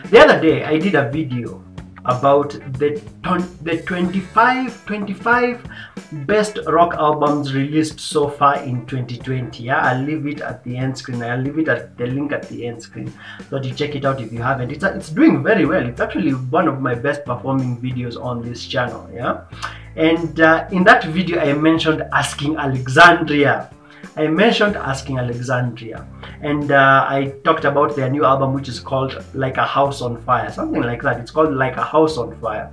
The other day I did a video about the 25 best rock albums released so far in 2020. Yeah, I'll leave it at the end screen. I'll leave it at the link at the end screen so that you check it out if you haven't. It's doing very well. It's actually one of my best performing videos on this channel. Yeah, and in that video I mentioned Asking Alexandria. And I talked about their new album, which is called Like a House on Fire, something like that. It's called Like a House on Fire.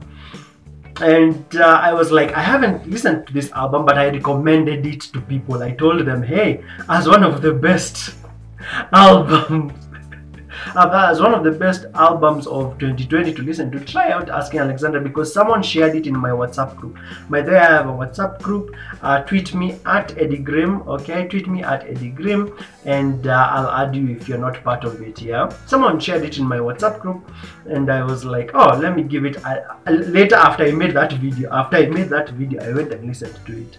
And I was like, I haven't listened to this album, but I recommended it to people. I told them, hey, as one of the best albums as one of the best albums of 2020 to listen to, try out Asking Alexandria, because someone shared it in my WhatsApp group. By the way, I have a WhatsApp group. Tweet me at Eddie Grimm, okay? Tweet me at Eddie Grimm, and I'll add you if you're not part of it. Yeah, someone shared it in my WhatsApp group, and I was like, oh, let me give it. Later, after I made that video, I went and listened to it.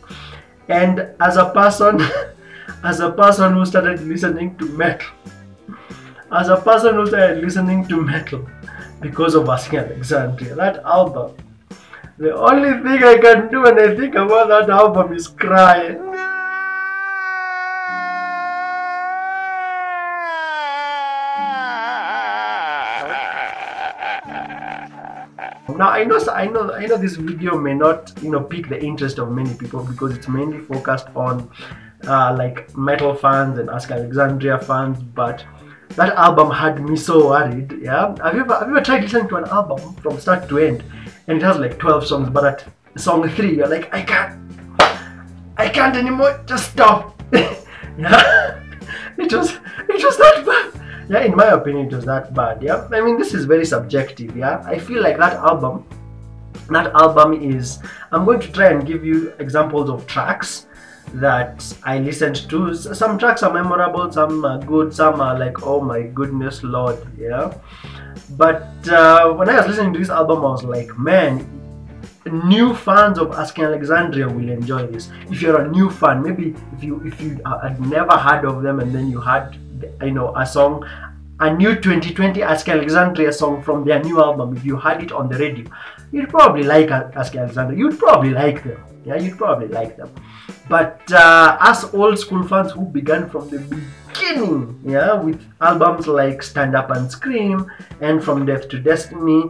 And as a person who started listening to metal, because of Asking Alexandria, that album, the only thing I can do when I think about that album is cry. Now I know this video may not, pique the interest of many people, because it's mainly focused on like metal fans and Asking Alexandria fans, but that album had me so worried. Yeah, have you ever tried listening to an album from start to end, and it has like 12 songs, but at song 3 you're like, I can't anymore, just stop. Yeah, it was that bad. Yeah, in my opinion, it was that bad. Yeah, I mean, this is very subjective. Yeah, I feel like that album is, I'm going to try and give you examples of tracks that I listened to. Some tracks are memorable, some are good, some are like, oh my goodness Lord. Yeah, but when I was listening to this album, I was like, man, new fans of Asking Alexandria will enjoy this. If you're a new fan, maybe if you had never heard of them, and then you had a song, a new 2020 Asking Alexandria song from their new album, if you had it on the radio, you'd probably like Asking Alexandria. You'd probably like them. Yeah, you'd probably like them. But us old school fans who began from the beginning, yeah, with albums like Stand Up and Scream and From Death to Destiny,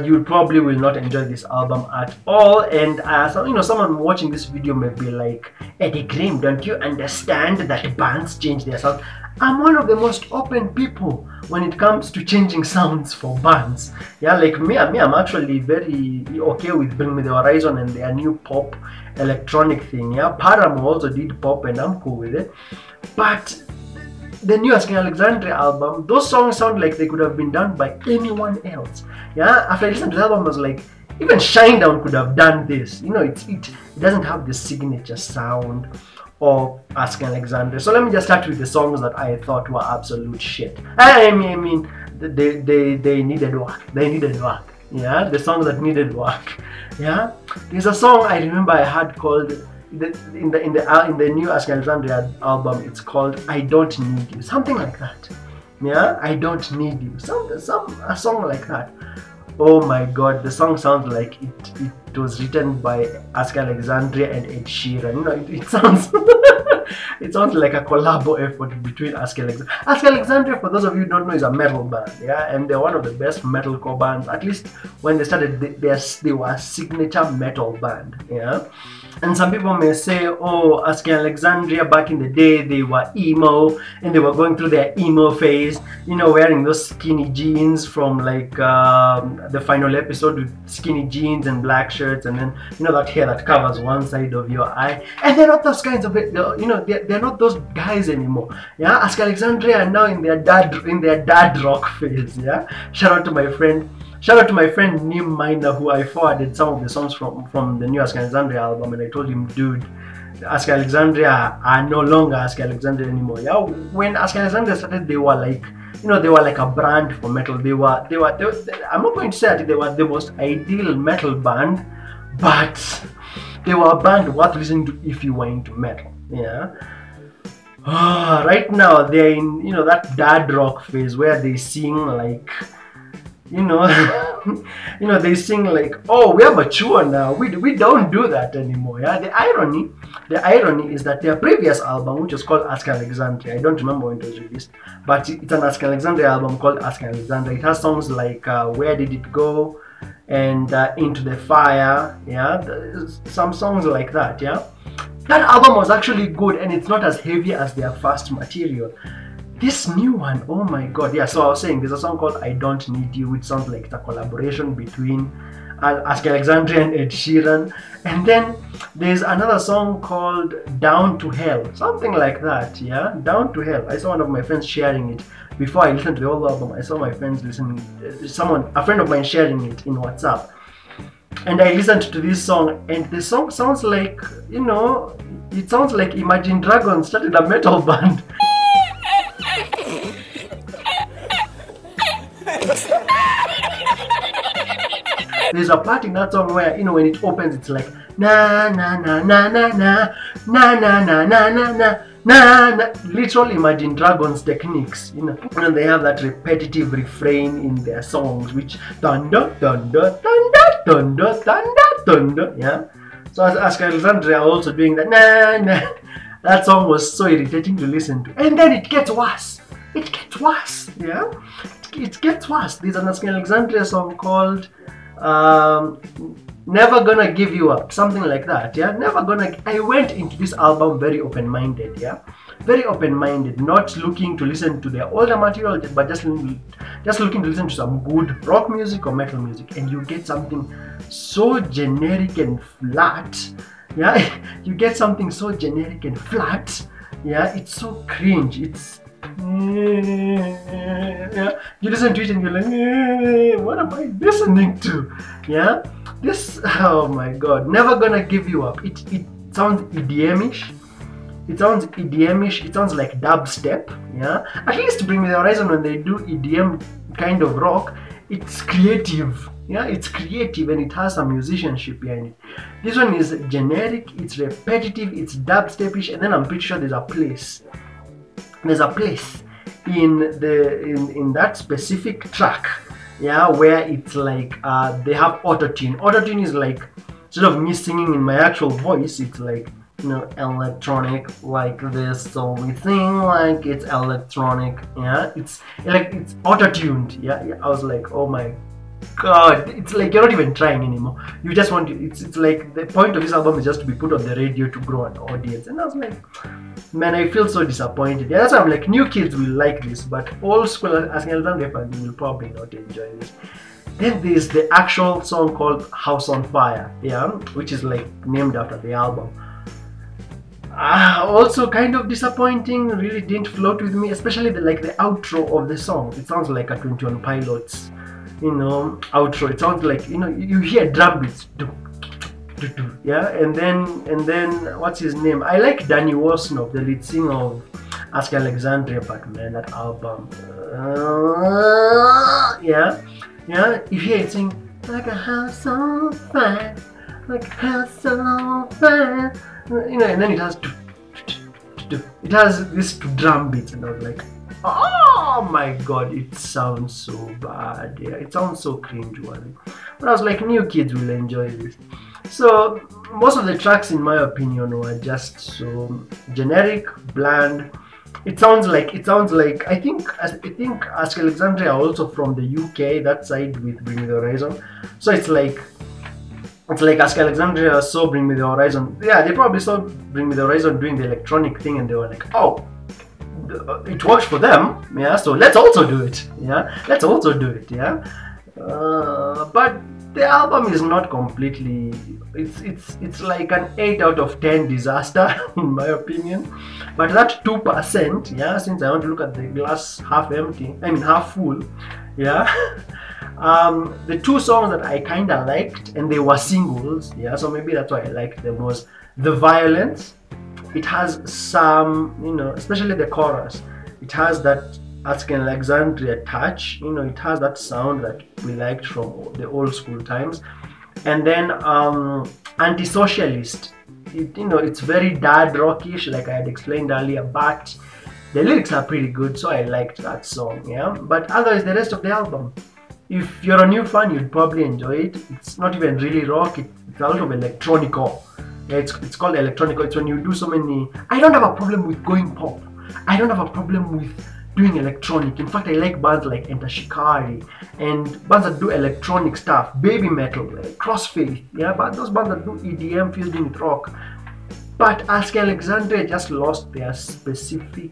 you probably will not enjoy this album at all. And someone watching this video may be like, Eddie Grimm, don't you understand that bands change their sound? I'm one of the most open people when it comes to changing sounds for bands. Yeah, like me, I'm actually very okay with Bring Me the Horizon and their new pop electronic thing. Yeah, Paramore also did pop, and I'm cool with it. But the new Asking Alexandria album, those songs sound like they could have been done by anyone else. Yeah, after I listened to the album, I was like, even Shinedown could have done this. It doesn't have the signature sound of Asking Alexandria. So let me just start with the songs that I thought were absolute shit. I mean, they needed work. Yeah, the songs that needed work. Yeah, there's a song I remember I had called in the new Asking Alexandria album. It's called I Don't Need You, something like that. Yeah, I Don't Need You, a song like that. Oh my god, the song sounds like it was written by Asking Alexandria and Ed Sheeran. It sounds it sounds like a collabo effort between Asking Alexandria. Asking Alexandria, for those of you who don't know, is a metal band. Yeah, and they're one of the best metalcore bands. At least when they started, they were a signature metal band. Yeah. And some people may say, oh, Asking Alexandria back in the day, they were emo, and they were going through their emo phase, wearing those skinny jeans from like the final episode, with skinny jeans and black shirts, and then that hair that covers one side of your eye. And they're not those kinds of, they're not those guys anymore. Yeah, Asking Alexandria are now in their dad rock phase. Yeah, shout out to my friend Nim Miner, who I forwarded some of the songs from the new Asking Alexandria album, and I told him, dude, Asking Alexandria are no longer Asking Alexandria anymore. Yeah, when Asking Alexandria started, they were like, they were like a brand for metal. They were I'm not going to say that they were the most ideal metal band, but they were a band worth listening to if you were into metal. Yeah. Right now they're in, you know, that dad rock phase where they sing like, you know, you know, they sing like, oh, we are mature now, we don't do that anymore. Yeah. The irony is that their previous album, which was called Asking Alexandria, I don't remember when it was released, but it's an Asking Alexandria album called Asking Alexandria. It has songs like Where Did It Go and Into the Fire. Yeah, some songs like that. Yeah, that album was actually good, and it's not as heavy as their first material. This new one, oh my god. Yeah, so I was saying there's a song called I Don't Need You, which sounds like it's a collaboration between Asking Alexandria and Ed Sheeran. And then there's another song called Down to Hell, something like that. Yeah, Down to Hell. I saw one of my friends sharing it before I listened to the whole album. I saw my friends listening, a friend of mine sharing it in WhatsApp, and I listened to this song, and the song sounds like, you know, it sounds like Imagine Dragons started a metal band. There's a part in that song where, you know, when it opens, it's like na na na na na na na na na na na na na. Literally Imagine Dragons techniques, you know. And they have that repetitive refrain in their songs, which thunder, thunder, thunder, thunder, thunder, thunder. Yeah. So as Asking Alexandria are also doing that na na. That song was so irritating to listen to, and then it gets worse. It gets worse. Yeah. It gets worse. There's an Asking Alexandria song called Never Gonna Give You Up, something like that. Yeah, Never Gonna. I went into this album very open-minded. Yeah, very open-minded, not looking to listen to their older material, but just looking to listen to some good rock music or metal music, and you get something so generic and flat. Yeah, you get something so generic and flat. Yeah, it's so cringe. It's yeah, you listen to it and you're like, what am I listening to? Yeah, this, oh my god, Never Gonna Give You Up. It sounds EDM-ish. It sounds EDM-ish. It sounds like dubstep. Yeah, at least Bring Me the Horizon, when they do EDM kind of rock, it's creative. Yeah, it's creative and it has some musicianship behind it. This one is generic, it's repetitive, it's dubstep-ish, and then I'm pretty sure there's a place in that specific track, yeah, where it's like they have auto-tune. Auto-tune is like, instead of me singing in my actual voice, it's like, you know, electronic like this, so we sing like it's electronic. Yeah, it's like it's auto-tuned. Yeah, I was like, oh my god, it's like you're not even trying anymore. You just want to, it's like the point of this album is just to be put on the radio to grow an audience. And I was like, man, I feel so disappointed. Yeah, that's why I'm like, new kids will like this, but old school Asking Alexandria fans will probably not enjoy this. Then there's the actual song called House on Fire, yeah, which is like named after the album. Also kind of disappointing, really didn't float with me, especially the outro of the song. It sounds like a 21 Pilots, you know, outro. It sounds like, you know, you hear drum beats, yeah, and then what's his name? I like Danny Worsnop, the lead singer of Asking Alexandria, but man, that album, yeah, you hear it sing like a house on fire, like a house on fire, you know, and then it has this drum beats, and I was like, oh my god, it sounds so bad. Yeah, it sounds so cringe-worthy. But I was like, new kids will enjoy this. So most of the tracks, in my opinion, were just so generic, bland. It sounds like I think Asking Alexandria are also from the UK, that side with Bring Me the Horizon. So it's like Asking Alexandria saw Bring Me the Horizon. Yeah, they probably saw Bring Me the Horizon doing the electronic thing, and they were like, oh, it works for them, yeah, so let's also do it. Yeah, let's also do it. Yeah, but the album is not completely, it's like an 8 out of 10 disaster in my opinion. But that 2%, yeah, since I want to look at the glass half empty, I mean half full, yeah, the two songs that I kind of liked, and they were singles, yeah, so maybe that's why I liked them, was The Violence. It has some, you know, especially the chorus, it has that Asking Alexandria touch, you know, it has that sound that we liked from the old school times. And then Anti-Socialist. It's very dad rockish, like I had explained earlier, but the lyrics are pretty good, so I liked that song. Yeah, but otherwise the rest of the album, if you're a new fan, you'd probably enjoy it. It's not even really rock, it's a lot of electronico. Yeah, it's called electronico. It's when you do so many. I don't have a problem with going pop. I don't have a problem with doing electronic. In fact, I like bands like Enter Shikari and bands that do electronic stuff, baby metal, like Crossfaith, yeah, but those bands that do EDM fused in with rock. But Asking Alexandria just lost their specific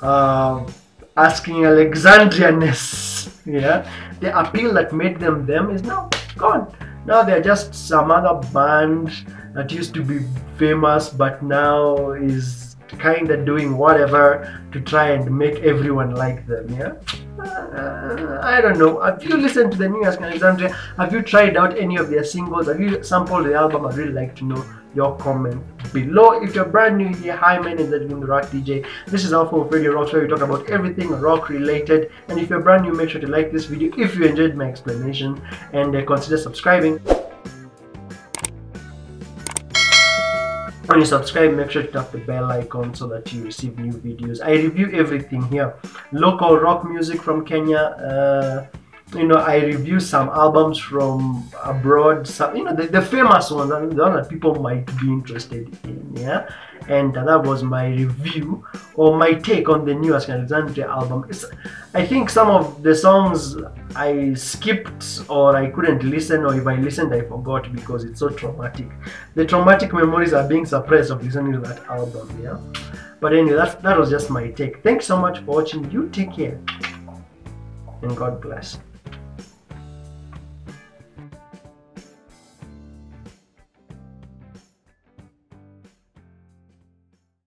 Asking Alexandria-ness, yeah. The appeal that made them them is now gone. Now they're just some other band that used to be famous but now is kind of doing whatever to try and make everyone like them. Yeah, I don't know. Have you listened to the new Asking Alexandria? Have you tried out any of their singles? Have you sampled the album? I'd really like to know your comment below. If you're brand new here, hi, my name is the Rock DJ. This is Alpha of Radio Rocks, where we talk about everything rock related. And if you're brand new, make sure to like this video if you enjoyed my explanation, and consider subscribing. When you subscribe, make sure to tap the bell icon so that you receive new videos. I review everything here. Local rock music from Kenya. I review some albums from abroad. Some, the famous ones, and the ones that people might be interested in. Yeah, and that was my review or my take on the new Asking Alexandria album. I think some of the songs I skipped or I couldn't listen, or if I listened I forgot because it's so traumatic. The traumatic memories are being suppressed of listening to that album. Yeah, but anyway, that was just my take. Thanks so much for watching. You take care and God bless.